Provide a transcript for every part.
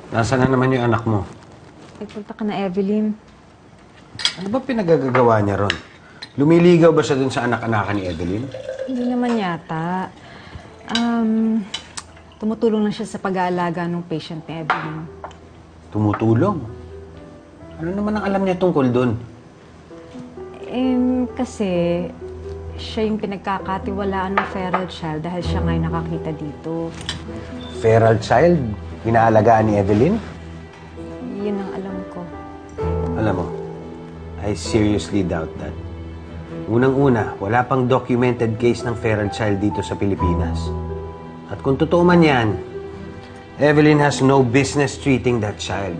Nasaan na naman yung anak mo? Nagpunta ka na, Evelyn. Ano ba pinagagagawa niya ron? Lumiligaw ba siya dun sa anak-anakan ni Evelyn? Hindi naman yata. Tumutulong lang siya sa pag-aalaga ng patient ni Evelyn. Tumutulong? Ano naman ang alam niya tungkol dun? Kasi siya yung pinagkakatiwalaan ng feral child dahil siya nga'y nakakita dito. Feral child? Pinaalagaan ni Evelyn? Yun ang alam ko. Alam mo, I seriously doubt that. Unang-una, wala pang documented case ng feral child dito sa Pilipinas. At kung totoo man yan, Evelyn has no business treating that child.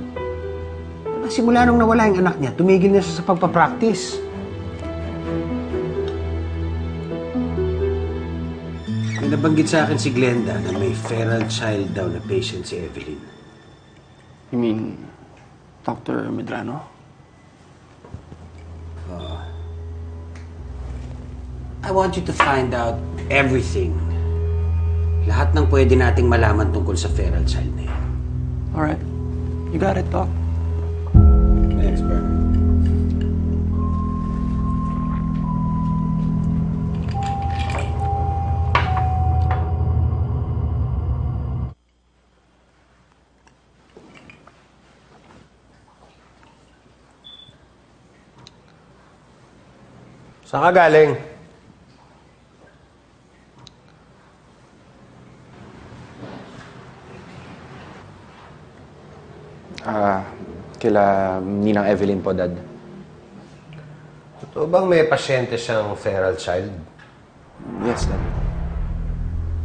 Diba, simula nung nawala yung anak niya, tumigil na siya sa pagpapractice. May nabanggit sa akin si Glenda na may feral child daw na patient si Evelyn. You mean, Dr. Medrano? I want you to find out everything. Lahat ng pwede nating malaman tungkol sa feral child na yan. Alright. You got it, Doc. Thanks, bro. Saan ka galing? Kila Ninang Evelyn po, Dad. Totoo bang may pasyente siyang feral child? Yes, Dad.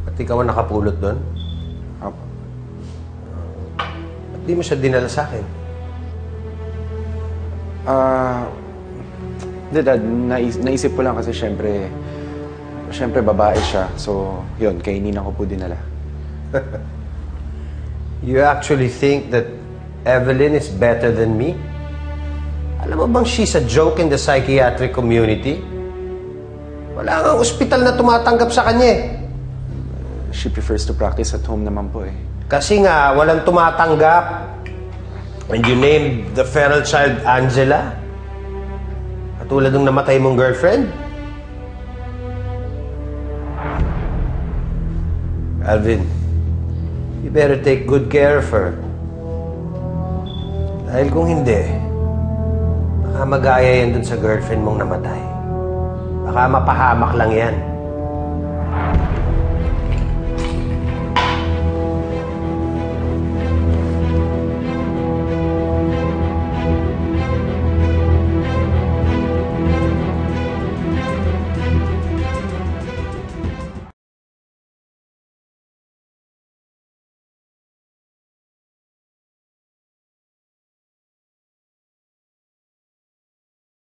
At ikaw ang nakapulot doon? Opo. At di mo siya dinala sa akin? Hindi, Dad. Naisip ko lang kasi syempre babae siya. So, yun, kay Ninang ko po dinala. You actually think that Evelyn is better than me? Alam mo bang she's a joke in the psychiatric community? Wala nga ospital na tumatanggap sa kanya eh. She prefers to practice at home naman po eh. Kasi nga, walang tumatanggap. And you named the feral child Angela? Katulad ng namatay mong girlfriend? Alvin, you better take good care of her. Dahil kung hindi, baka mag-aya yan dun sa girlfriend mong namatay. Baka mapahamak lang yan.